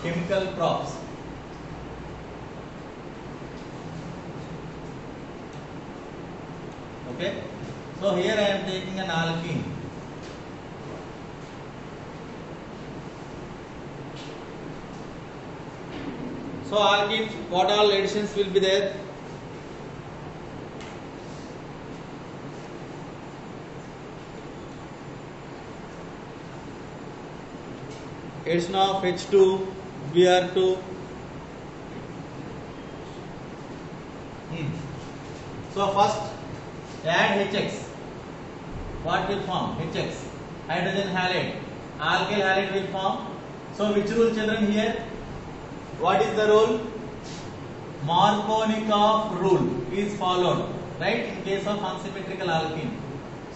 chemical props. Okay, so here I am taking an alkene. So alkenes, what all additions will be there? Addition of H2, Br2. So first add HX. What will form? HX. Hydrogen halide. Alkyl halide will form. So which rule, children, here? What is the rule? Markovnikov rule is followed, right? In case of unsymmetrical alkene.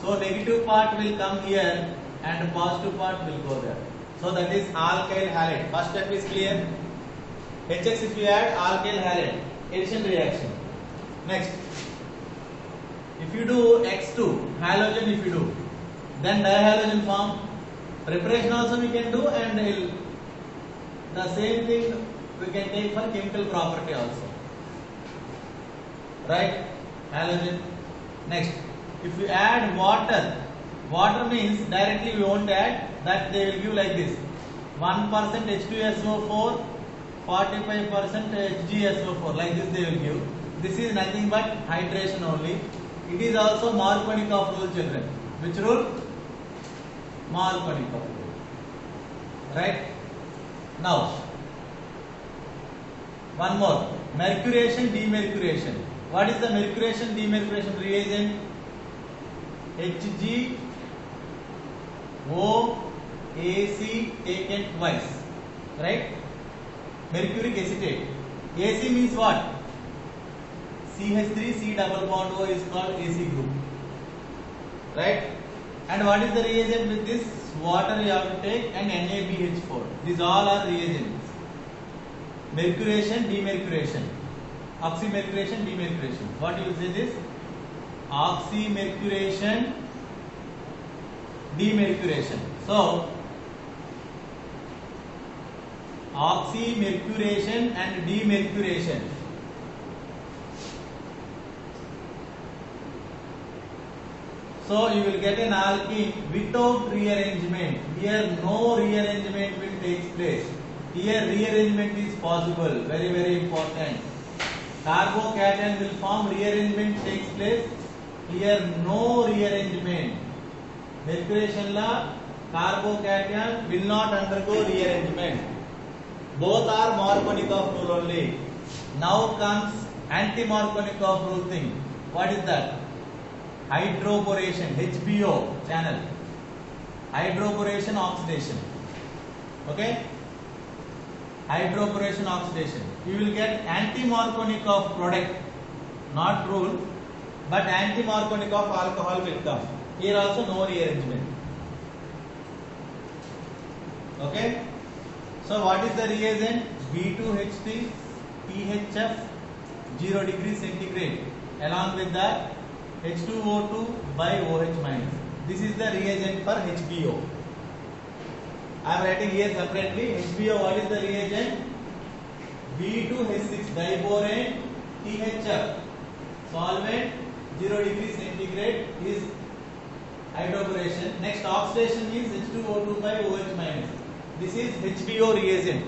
So negative part will come here and positive part will go there. So that is alkyl halide. First step is clear. HX if you add alkyl halide, addition reaction. Next, if you do X2, halogen if you do, then dihalogen form. Preparation also we can do, and the same thing we can take for chemical property also. Right? Halogen. Next, if you add water, water means directly we won't add, that they will give like this. 1% H2SO4, 45% HgSO4, like this they will give. This is nothing but hydration only. It is also Markovnikov rule, children. Which rule? Markovnikov rule. Right? Now, one more. Mercuration, demercuration. What is the mercuration, demercuration reagent? HgOAc taken twice. Right? Mercuric acetate. Ac means what? CH3 C double bond O is called AC group. Right? And what is the reagent with this? Water you have to take and NaBH4. These all are reagents. Mercuration, demercuration. Oxymercuration, demercuration. What you will say this? Oxymercuration, demercuration. So, oxymercuration and demercuration. So you will get an alkene without rearrangement. Here no rearrangement will take place. Here rearrangement is possible. Very, very important. Carbocation will form, rearrangement takes place. Here no rearrangement. Mercuration la carbocation will not undergo rearrangement. Both are Markovnikov rule only. Now comes anti-Markovnikov rule thing. What is that? Hydroboration, HBO channel. Hydroboration oxidation. Okay? Hydroboration oxidation. You will get anti-Markovnikov product, not rule, but anti-Markovnikov alcohol will come. Here also no rearrangement. Okay? So what is the reagent? B2H3 PHF 0 degree centigrade, along with that H2O2 by OH minus. This is the reagent for HBO. I am writing here separately. HBO, what is the reagent? B2H6 diborane THF. Solvent 0 degree centigrade is hydroboration. Next, oxidation means H2O2 by OH minus. This is HBO reagent.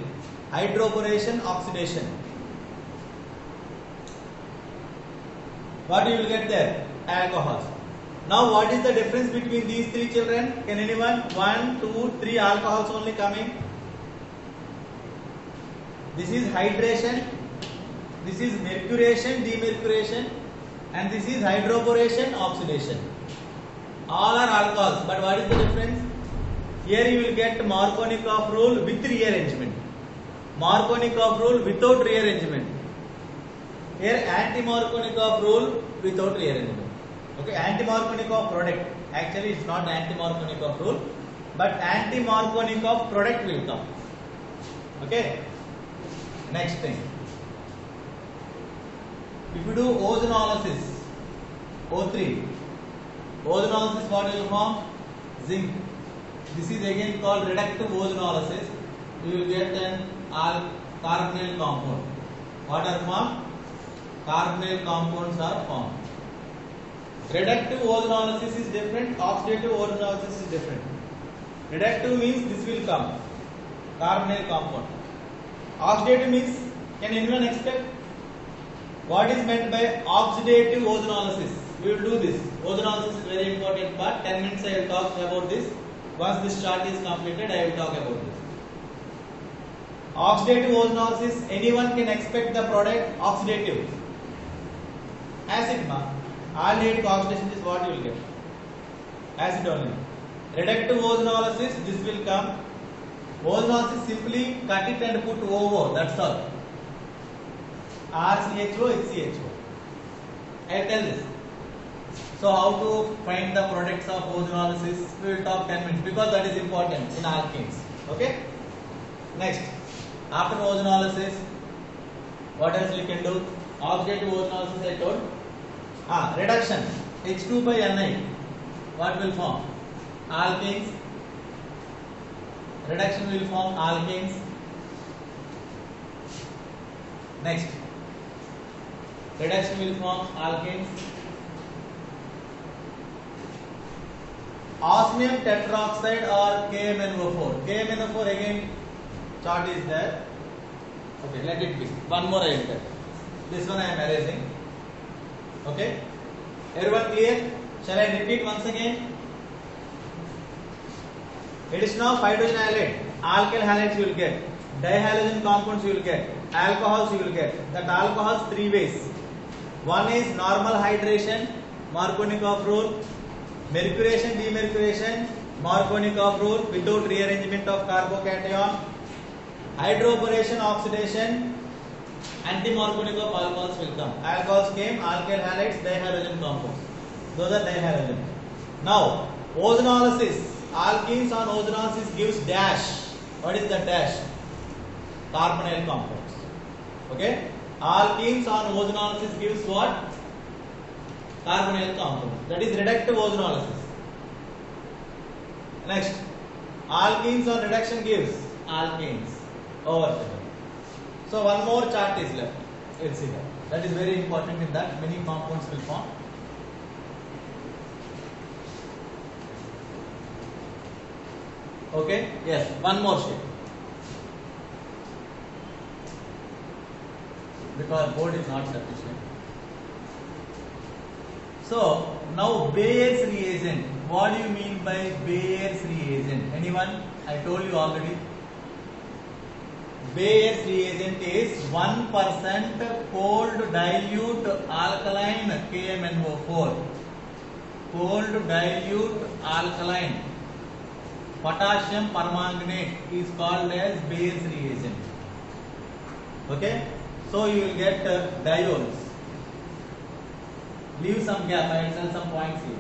Hydroboration, oxidation. What you will get there? Alcohols. Now what is the difference between these three, children? Can anyone? 1, 2, 3 alcohols only coming. This is hydration. This is mercuration, demercuration, and this is hydroboration, oxidation. All are alcohols, but what is the difference? Here you will get Markovnikov rule with rearrangement. Markovnikov rule without rearrangement. Here anti-Markovnikov rule without rearrangement. Okay, anti-Markovnikov product. Actually, it's not anti-Markovnikov rule, but anti-Markovnikov product will come. Okay. Next thing. If you do ozonolysis, O3. Ozonolysis, what will form? Zinc. This is again called reductive ozonolysis. you will get an carbonyl compound. What are formed? Carbonyl compounds are formed. Reductive ozonolysis is different, oxidative ozonolysis is different. Reductive means this will come, carbonyl compound. Oxidative means, can anyone expect? What is meant by oxidative ozonolysis? We will do this. Ozonolysis is very important part. 10 minutes I will talk about this. Once this chart is completed, I will talk about this. Oxidative ozonolysis, anyone can expect the product oxidative. Acid ma. Aldehyde oxidation is what you will get. Acid only. Reductive ozonolysis, this will come. Ozonolysis, simply cut it and put OO, that's all. RCHO, HCHO. I will tell this. So how to find the products of ozonolysis? We will talk 10 minutes because that is important in alkenes. Okay? Next, after ozonolysis, what else we can do? Oxidative ozonolysis I told. Reduction. H2 by Ni. What will form? Alkenes. Reduction will form alkenes. Next. Reduction will form alkenes. Osmium tetroxide or KMnO4. KMnO4 again chart is there. Okay, let it be. One more I will tell. This one I am erasing. Okay. Everyone clear? Shall I repeat once again? Addition of hydrogen halide, alkyl halides you will get, dihalogen compounds you will get, alcohols you will get. That alcohols three ways. One is normal hydration, Markovnikov rule, mercuration, demercuration, Markovnikov rule without rearrangement of carbocation, hydroboration, oxidation, anti-Markovnikov alcohols will come. Alcohols came, alkyl halides, dihalogen compounds. Those are dihalogen. Now, ozonolysis. Alkenes on ozonolysis gives dash. What is the dash? Carbonyl compounds. Okay? Alkenes on ozonolysis gives what? Carbonyl compounds. That is reductive ozonolysis. Next, alkenes on reduction gives alkenes. Over. So one more chart is left. We'll see that. That is very important in that many compounds will form. Okay? Yes, one more sheet. Because board is not sufficient. So, now Bayer's reagent. What do you mean by Bayer's reagent? Anyone? I told you already. Bayer's reagent is 1% cold dilute alkaline KMnO4. Cold dilute alkaline potassium permanganate is called as Bayer's reagent. Okay? So you will get diols. Leave some gap, I will tell some points here.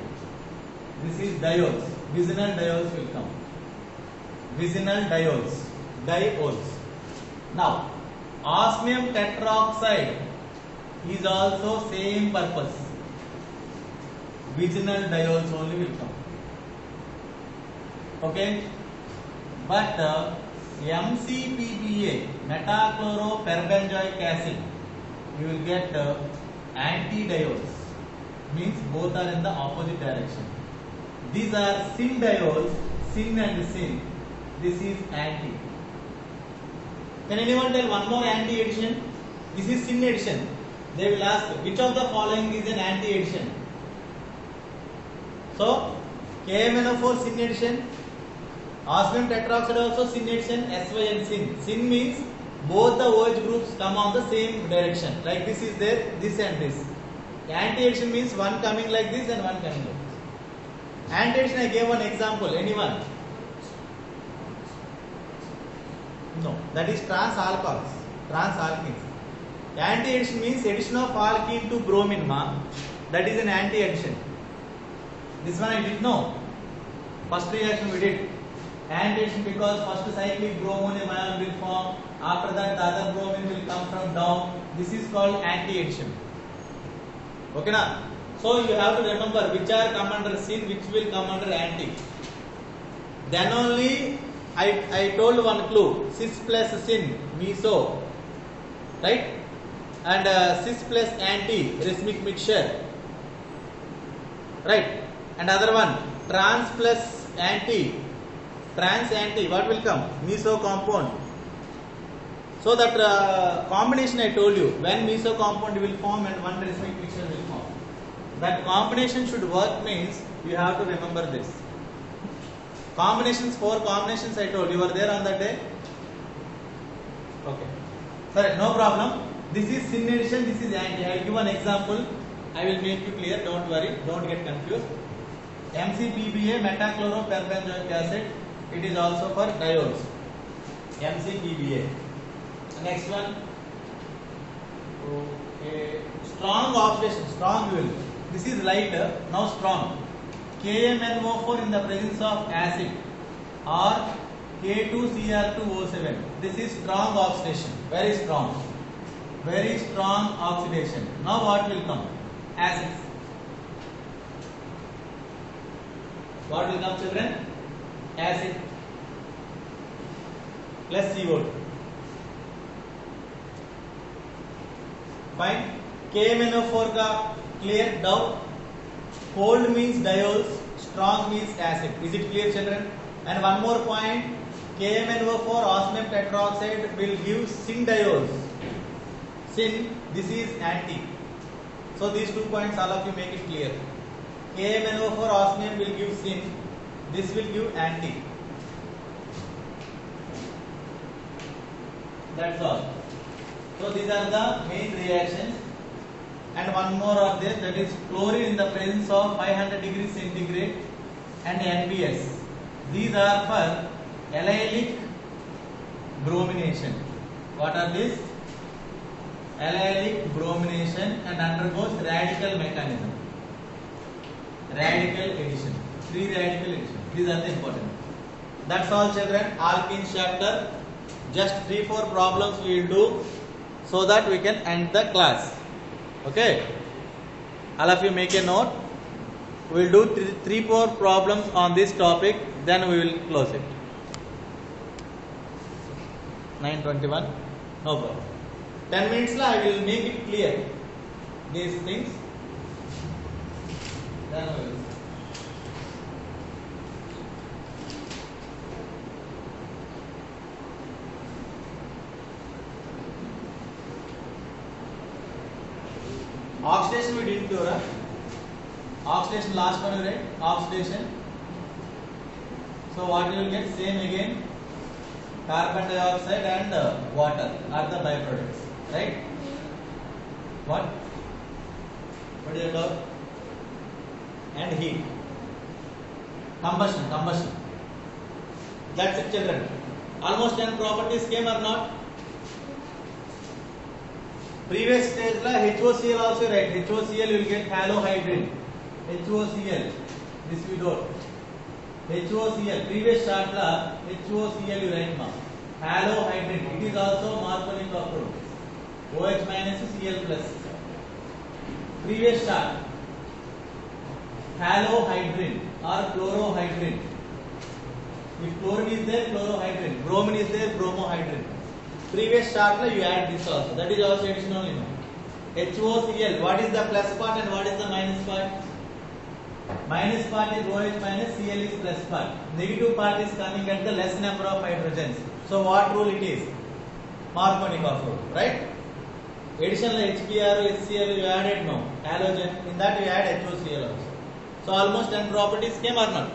This is diols. Vicinal diols will come. Vicinal diols. Diols. Now, osmium tetroxide is also same purpose. Vicinal diols only will come. Okay, but MCPBA, metachloroperbenzoic acid, you will get anti-diols, means both are in the opposite direction. These are syn diols, syn and syn. This is anti. Can anyone tell one more anti addition? This is syn addition. They will ask which of the following is an anti addition. So, KMnO4 syn addition. Osmium tetroxide also syn addition, SY and syn. Syn means both the OH groups come on the same direction. Like this is there, this and this. Anti-addition means one coming like this and one coming like this. Anti-addition, I gave one example. Anyone? No, that is trans alcohols, trans alkenes. Anti-addition means addition of alkene to bromine. That is an anti-addition. This one I did know. First reaction we did. Anti-addition because first cyclic bromonium ion will form. After that the other bromine will come from down. This is called anti-addition. Okay na? So you have to remember which are come under syn, which will come under anti. Then only I told one clue, cis plus syn, meso, right? And cis plus anti, rhythmic mixture, right? And other one, trans plus anti, what will come? Meso compound. So that combination I told you, when meso compound will form and one rhythmic mixture will form. That combination should work means you have to remember this. Combinations, 4 combinations I told you. Were there on that day? Okay. Sorry, no problem. This is syn addition, this is anti. I will give an example. I will make you clear. Don't worry. Don't get confused. MCPBA, metachloroperbenzoic acid. It is also for diols. MCPBA. Next one. Okay. Strong oxidation. Strong will. This is lighter. Now strong. KMNO4 in the presence of acid or K2Cr2O7. This is strong oxidation. Very strong. Very strong oxidation. Now what will come? Acid. What will come, children? Acid plus CO2. Fine. KMNO4 का clear doubt. Cold means diols, strong means acid. Is it clear, children? And one more point, KMNO4 osmium tetroxide will give syn diols. Syn, this is anti. So these 2 points, all of you make it clear. KMNO4 osmium will give syn, this will give anti. That's all. So these are the main reactions. And one more are there, that is chlorine in the presence of 500 degrees centigrade and NBS. These are for allylic bromination. What are these? Allylic bromination and undergoes radical mechanism. Radical addition. 3 radical addition. These are the important. That's all, children. Alkenes chapter. Just 3-4 problems we will do so that we can end the class. Okay, all of you make a note. We will do 3-4 problems on this topic, then we will close it. 9:21, no problem. 10 minutes la I will make it clear these things. Then we will. Oxidation we didn't do, right? Oxidation, last one, right? Oxidation. So what you will get? Same again. Carbon dioxide and water are the byproducts, right? What? What is it called? And heat. Combustion. That's it, children. Almost 10 properties came or not? Previous stage la HOCl also write. HOCl will get halohydrin. HOCl. This we don't. HOCl. Previous chart la HOCl you write now. Halohydrin. It is also Marconi compound. OH minus Cl plus. Previous chart. Halohydrin or chlorohydrin. If chlorine is there, chlorohydrin. Bromine is there, bromohydrin. Previous chart you add this also. That is also additional, you know. HOCl. What is the plus part and what is the minus part? Minus part is OH minus, Cl is plus part. Negative part is coming at the less number of hydrogens. So what rule it is? Markovnikov rule, right? Additional HBr, HCl you added no. Halogen. In that you add HOCl also. So almost 10 properties came or not?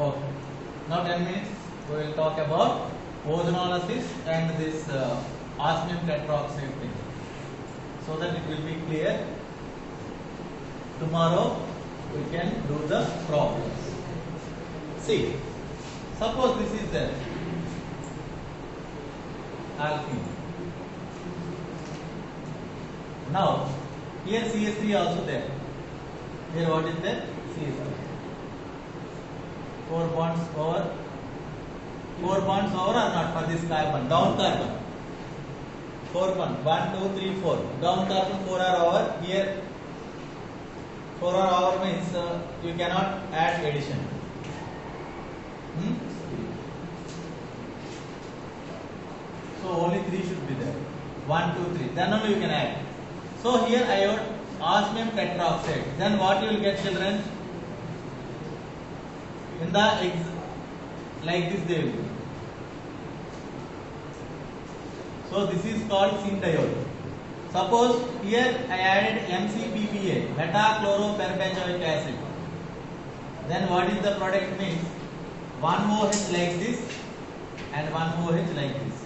Okay. Now 10 minutes. We will talk about ozonolysis and this osmium tetroxide thing, so that it will be clear. Tomorrow we can do the problems. See, suppose this is the alkene. Now here CH3 also there. Here what is there? CH3. 4 bonds over. 4 bonds over or not for this carbon? Down carbon. 4 bonds. 1, 2, 3, 4. Down carbon 4 are over. Here 4 are over means you cannot add addition. 3 should be there. 1, 2, 3. Then only you can add. So here iode osmium tetroxide. Then what you will get, children? In the like this they will be. So this is called syn diode. Suppose here I added MCPPA, metachloroperbenzoic acid. Then what is the product means? One OH like this and one OH like this.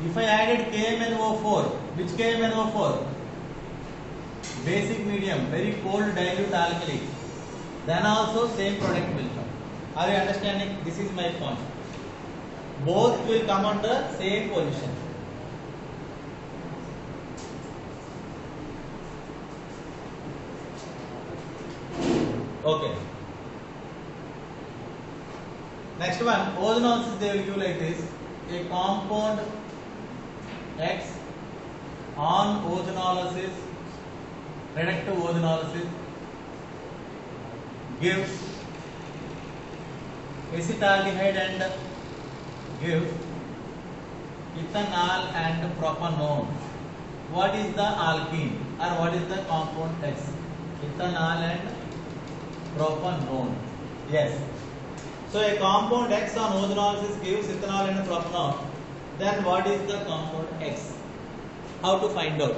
If I added KMnO4, which KMnO4? Basic medium, very cold dilute alkali. Then also same product will come. Are you understanding? This is my point. Both will come under same position. Okay. Next one, ozonolysis they will give like this. A compound X on ozonolysis, reductive ozonolysis gives acetaldehyde and gives ethanol and propanone. What is the alkene or what is the compound X? Ethanol and propanone. Yes. So a compound X on ozonolysis gives ethanol and propanone. Then what is the compound X? How to find out?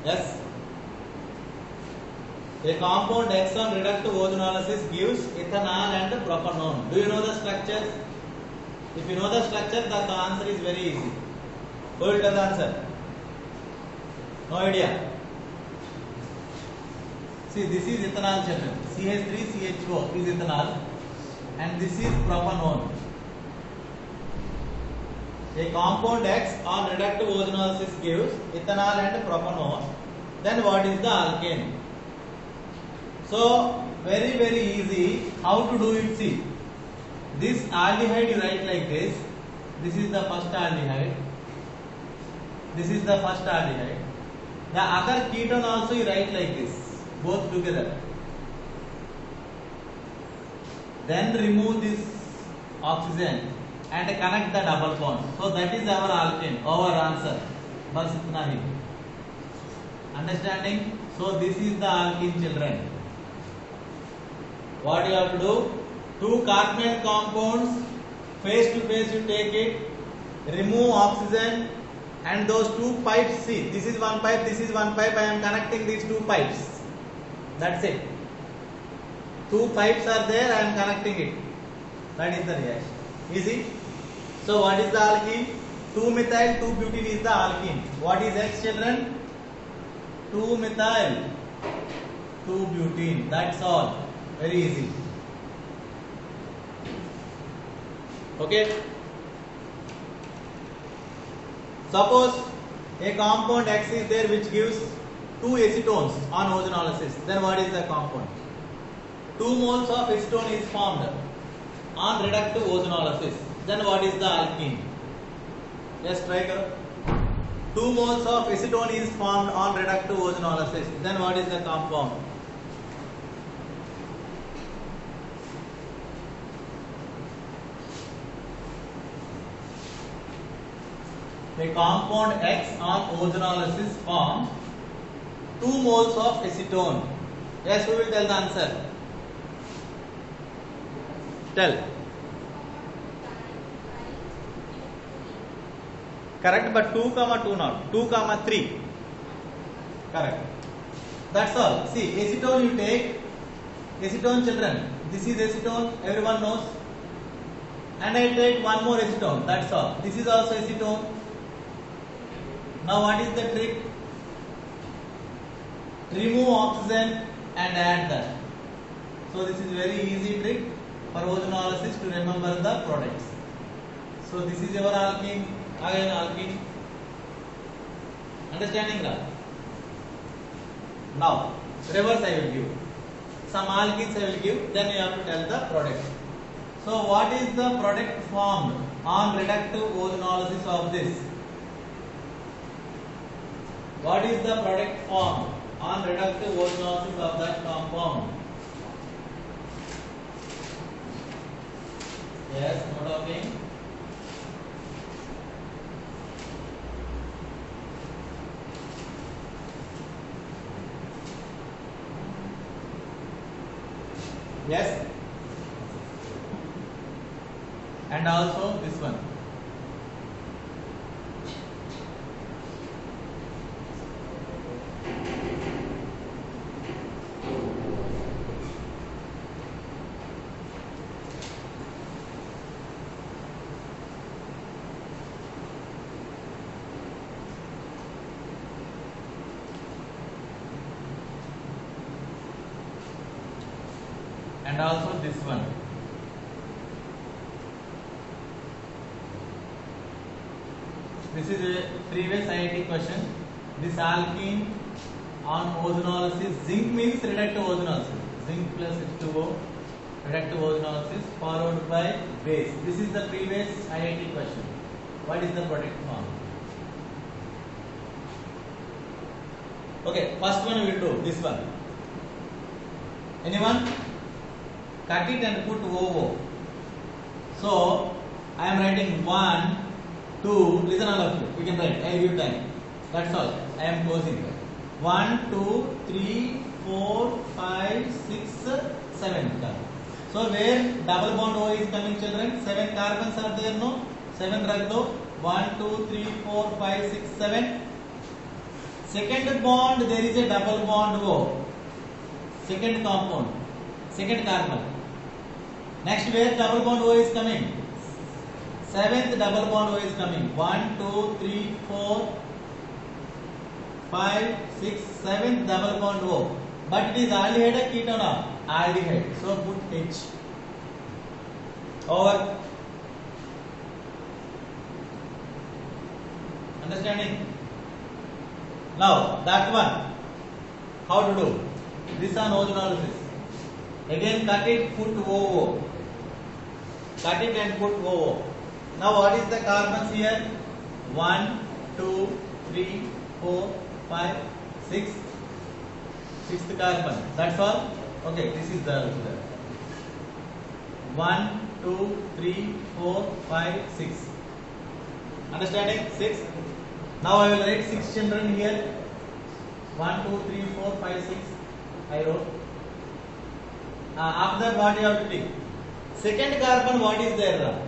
Yes. A compound X on reductive ozonolysis gives ethanol and propanone. Do you know the structures? If you know the structure, the answer is very easy. Who will tell the answer? No idea. See, this is ethanol, children. CH3CHO is ethanol, and this is propanone. A compound X on reductive ozonolysis gives ethanol and propanone. Then what is the alkane? So very easy. How to do it? See, this aldehyde you write like this. This is the first aldehyde. This is the first aldehyde. The other ketone also you write like this, both together. Then remove this oxygen and connect the double bond. So that is our alkane, our answer. Bas itna hi. Understanding? So this is the alkene, children. What you have to do? Two carbonyl compounds, face to face you take it, remove oxygen, and those two pipes, see, this is one pipe, this is one pipe, I am connecting these two pipes. That's it. Two pipes are there, I am connecting it. That is the reaction. Easy? So what is the alkene? 2-methyl 2-butene is the alkene. What is X, children? 2-methyl 2-butene. That's all. Very easy. Okay. Suppose a compound X is there which gives 2 acetones on ozonolysis. Then what is the compound? 2 moles of acetone is formed on reductive ozonolysis. Then what is the alkene? Just try karo. 2 moles of acetone is formed on reductive ozonolysis. Then what is the compound? A compound X on ozonolysis forms 2 moles of acetone. Yes, who will tell the answer? Tell. Correct, but 2, 2 not. 2, 3. Correct. That's all. See, acetone you take. Acetone, children. This is acetone, everyone knows. And I take one more acetone. That's all. This is also acetone. Now what is the trick? Remove oxygen and add that. So this is very easy trick for ozonolysis to remember the products. So this is your alkene, again alkene. Understanding that? Now reverse I will give. Some alkenes I will give, then you have to tell the product. So what is the product formed on reductive ozonolysis of this? What is the product formed on reductive ozmosis of that compound? Yes, no talking. Yes. And also this one. And also this one. This is a previous IIT question. This alkene on ozonolysis, zinc means reductive ozonolysis. Zinc plus H2O, reductive ozonolysis followed by base. This is the previous IIT question. What is the product form? Okay, first one we will do this one. Anyone? Cut it and put OO. So I am writing 1, 2. Listen all of you. We can write. I give time. That's all. I am closing. 1, 2, 3, 4, 5, 6, 7. So where double bond O is coming, children? 7 carbons are there, no? 7 ragdo. 1, 2, 3, 4, 5, 6, 7. Second bond there is a double bond O. Second compound. Second carbon. Next where double bond O is coming? 7th double bond O is coming. 1, 2, 3, 4, 5, 6, 7th double bond O. But it is aldehyde or ketone? Aldehyde. So put H. Over. Understanding? Now that one. How to do? This on ozonolysis. Again cut it, put OO. Cut it and put OO. Now what is the carbons here? 1, 2, 3, 4, 5, 6. Sixth carbon. That's all? Okay, this is the 1, 2, 3, 4, 5, 6. Understanding? 6. Now I will write 6 children here. 1, 2, 3, 4, 5, 6. I wrote. After that, what you have to take? Second carbon, what is there?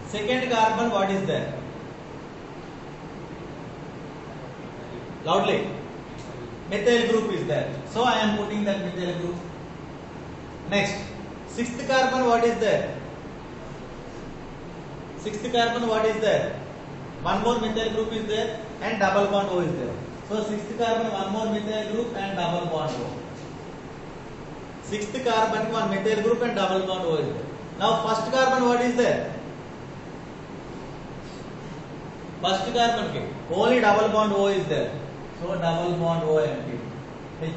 Second carbon, what is there? Loudly. Methyl group is there. So I am putting that methyl group. Next, sixth carbon, what is there? Sixth carbon, what is there? One more methyl group is there and double bond O is there. So sixth carbon, one more methyl group and double bond O. Sixth carbon, one methyl group and double bond O is there. Now first carbon, what is there? First carbon, only double bond O is there. So double bond O empty. H.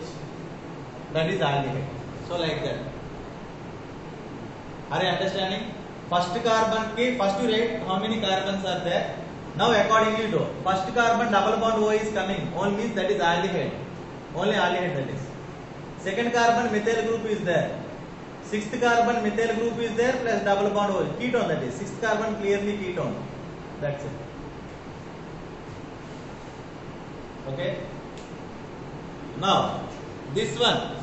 That is aldehyde. So like that. Are you understanding? First carbon, first you write how many carbons are there. Now accordingly do. First carbon double bond O is coming. Only means that is aldehyde. Only aldehyde that is. Second carbon methyl group is there. Sixth carbon methyl group is there plus double bond O. Ketone that is. Sixth carbon clearly ketone. That's it. Okay. Now this one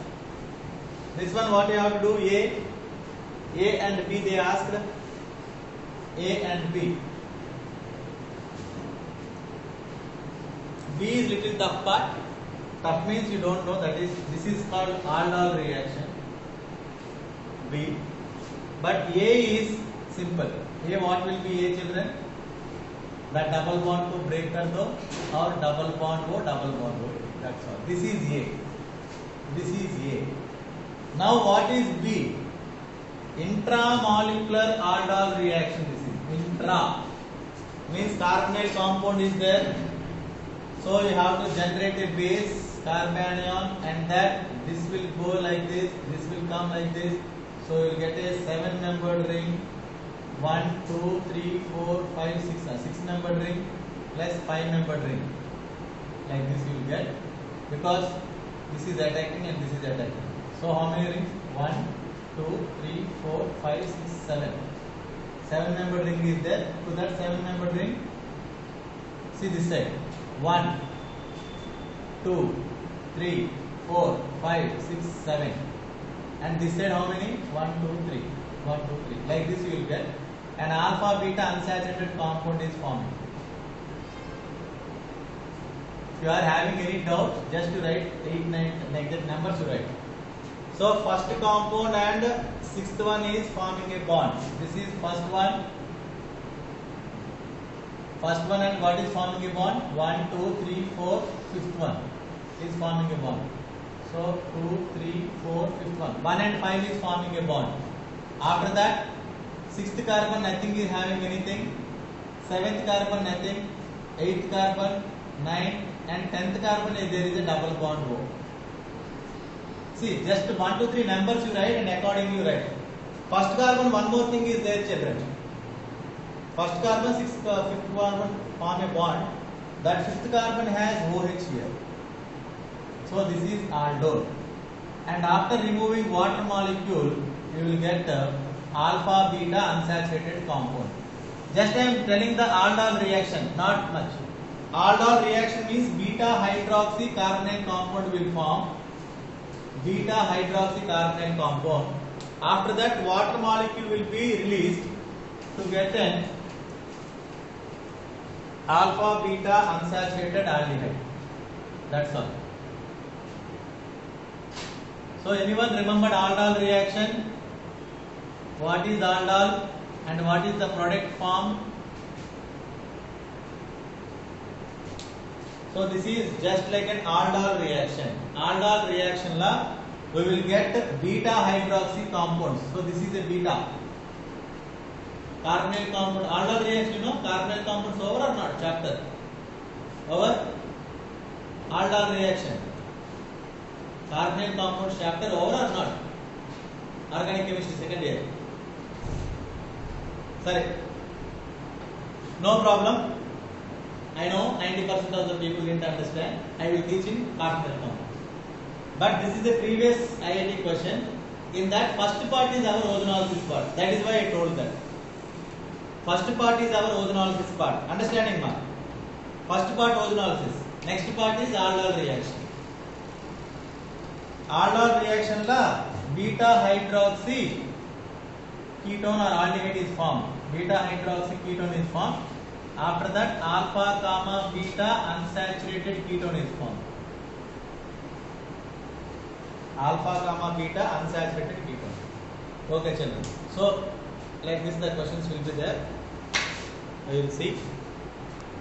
what you have to do? A and B they asked. A and B. B is little tough part. Tough means you don't know, that is, this is called Aldol reaction. B. But A is simple. A, what will be A, children? That double bond को break कर दो और double bond वो double bond वो. That's all. This is A. This is A. Now what is B? Intramolecular aldol reaction. This is intra. Means carbonyl compound is there. So you have to generate a base carbanion, and that this will go like this. This will come like this. So you will get a 7-membered ring. 1, 2, 3, 4, 5, 6. 6-membered ring plus 5-membered ring. like this you will get, because this is attacking and this is attacking. So how many rings? 1, 2, 3, 4, 5, 6, 7. 7-membered ring is there. To that 7-membered ring, see this side. 1, 2, 3, 4, 5, 6, 7. And this side how many? 1, 2, 3. 1, 2, 3. Like this you will get. An alpha beta unsaturated compound is forming. If you are having any doubt, just to write 8, 9, like that numbers you write. So first compound and sixth one is forming a bond. This is first one. First one, and what is forming a bond? 1, 2, 3, 4, fifth one is forming a bond. So 2, 3, 4, fifth one. 1 and 5 is forming a bond. After that, sixth carbon nothing is having anything. Seventh carbon nothing. Eighth carbon, 9, and 10th carbon there is a double bond O. See, just 1, 2, 3 numbers you write and accordingly you write. First carbon, one more thing is there, children. First carbon, fifth carbon form a bond. That fifth carbon has OH here. So this is aldol. And after removing water molecule, you will get alpha beta unsaturated compound. Just I am telling the aldol reaction, not much. Aldol reaction means beta hydroxy carbonyl compound will form. Beta hydroxy carbonyl compound. After that, water molecule will be released to get an alpha beta unsaturated aldehyde. That's all. So anyone remembered aldol reaction? What is aldol and what is the product formed? So this is just like an aldol reaction. Aldol reaction la we will get beta hydroxy compounds. So this is a beta. Carbonyl compound. Aldol reaction, you know, carbonyl compounds over or not? Chapter. Over? Aldol reaction. Carbonyl compounds chapter over or not? Organic chemistry second year. Sorry. No problem. I know 90% of the people didn't understand. I will teach in carbonyl compound. But this is the previous IIT question. In that first part is our ozonolysis part. That is why I told that. First part is our ozonolysis part. Understanding ma? First part ozonolysis. Next part is aldol reaction. Aldol reaction la beta hydroxy ketone or aldehyde is formed. Beta hydroxy ketone is formed. After that, alpha comma beta unsaturated ketone is formed. Alpha comma beta unsaturated ketone. Okay, children. So, like this, the questions will be there. I will see.